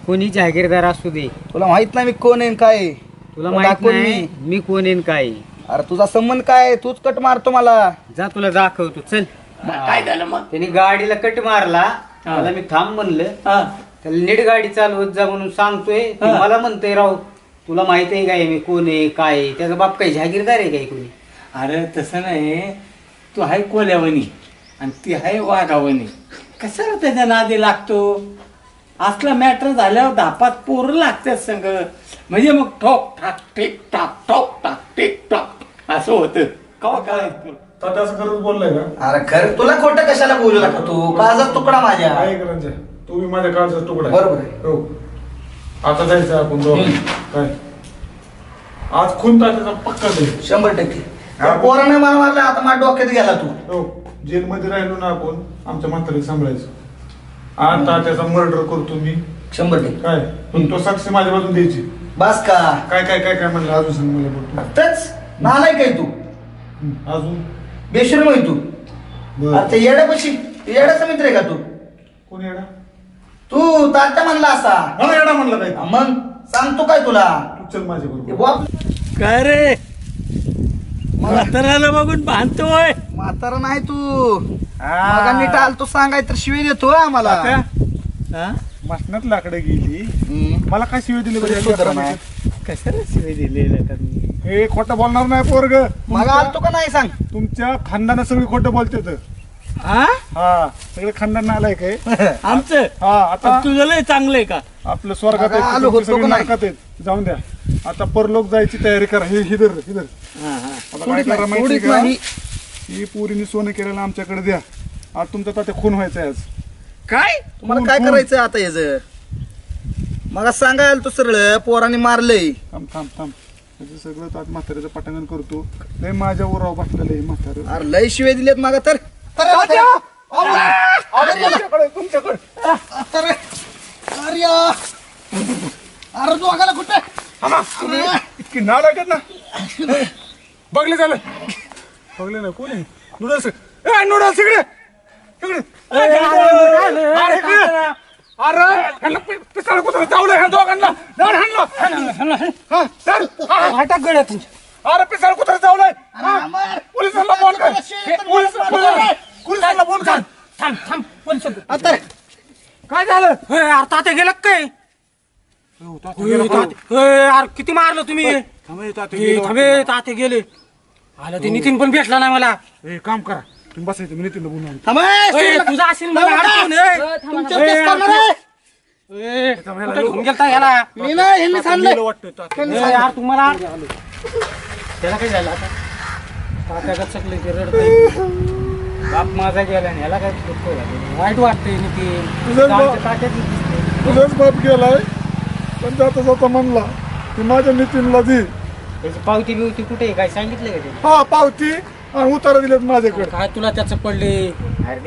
कोणी जागीरदार असू दे, तुला माहित नाही मी कोण आहे काय आहे? तुला माहित नाही मी कोण आहे काय. अरे तुझा संबंध काय? तूच कट मारतो मला. जा तुला दाखवतो चल. काय झालं मग? त्याने गाडीला कट मारला, मला मी थांब म्हणलं, त्याला नीट गाडी चालवत जा म्हणून सांगतोय, मला म्हणतोय राव तुला माहित आहे काय मी कोण आहे काय आहे? त्याचा बाप काही जागीरदार आहे काय कोणी? अरे तसं नाही, तू हाय कोल्यावणी आणि ती हाय वाघावणी, कशाला त्याच्या नादी लागतो? असला मॅटर झाल्यावर धापात पोरं लागतात संग, म्हणजे मग ठोक ठाक टिक टाक ठोक टाक टिक टाक असं होतं. कवा काय तात्या असं खरंच बोललाय का? अरे खरं तुला खोटं कशाला बोलू लागतो? तू काळजात तुकडा माझ्या. काय करायचं? तू बी माझ्या काळजाचा तुकडा आहे. बरोबर आहे. हो. आता जायचं आपण दोघं. काय आज खून तात्याचा पक्का जाईल. 100%. पोराने मला मारला, आता माझ्या डोक्यात गेला तू. हो, जेलमध्ये राहिलो ना आपण, आमच्या म्हातारीला सांभाळायचं. आता त्याचा मर्डर करतो मी. 100%. काय पण तो साक्षी माझ्या बाजून द्यायची. बस का? काय काय काय काय म्हणलं अजून सांग मला बोलतो. तेच नालाय काय तू? अजून बेशरम आहे तू. आता येड्यापाशी येड्याचा मित्र आहे का तू? कोण येडा? तू तात्या म्हणला असा. मला येडा म्हणला काय? मग सांगतो काय तुला? तू चल माझ्या बरोबर. काय रे म्हाताऱ्याला बघून बांधतोय? म्हातारा नाही तू. मग नीट आलतो सांगाय तर शिवी देतो आम्हाला. मसनात लाकडं गेली, मला काय शिवी दिली बरं? कशाला शिवाय दिलेलं? हे खोटं बोलणार नाही पोरग. मग आलतो का नाही सांग? तुमच्या खानदाना सगळी खोटं बोलते. हा सगळे खानदान आलाय काय आमचं? हा आता तुझं लय चांगलंय का? आपलं स्वर्गात आलो होतो का नाही? नरकात आहेत. जाऊन द्या, आता परलोक जायची तयारी करा. हे हिदर हिदर आता काय करा माहिती का? ही पुरीने सोनं केलेलं आमच्याकडे द्या. आज तुमचा तात्या खून व्हायचा आज. काय तुम्हाला काय करायचं आता? याच मग सांगायला तू सरळ पोराने मारलंय. थांब थांब थांब, त्याचं सगळं तात म्हाताऱ्याचं पटांगण करतो. लय माझ्या उराव बसलेलं आहे म्हातारं. अरे लय शिवे दिलेत मागा तर. अरे दोघाला कुठे इतकी नाळ लागत ना. बघले झालं बघले ना. कोणी नूडल्स? नूडल्स इकडे इकडे. अरे पिसाळ कुत्रा चावलं ह्या दोघांना. अरे पिसाळ कुत्रा चावलाय. पोलिसांना फोन कर. पोलिसांना फोन कर. थांब थांब पोलिस. आता काय झालं? तात्या गेलं काय? अरे किती मारलं तुम्ही? थांबे तात्या गेले. आला ते नितीन पण भेटला नाही मला. काम करा तुम्ही, बसायचं मी नितीनला बोलून. तुझा असेल मला अडचण घेऊन गेलता ह्याला. मी नाही ह्यांनी सांगलं वाटतं यार तुम्हाला त्याला काय झालं आता? तात्या चकले ते रडतंय. बाप माझा गेला आणि ह्याला काय वाईट वाटतंय नितीन. तुझाच बाप गेलाय, पण जाता जाता म्हणला की माझ्या नितीनला दे. त्याची पावती बिवती कुठे काय सांगितलं का ते? हा पावती आणि उतारा दिलेत माझ्याकडे. काय तुला त्याचं पडले? अरे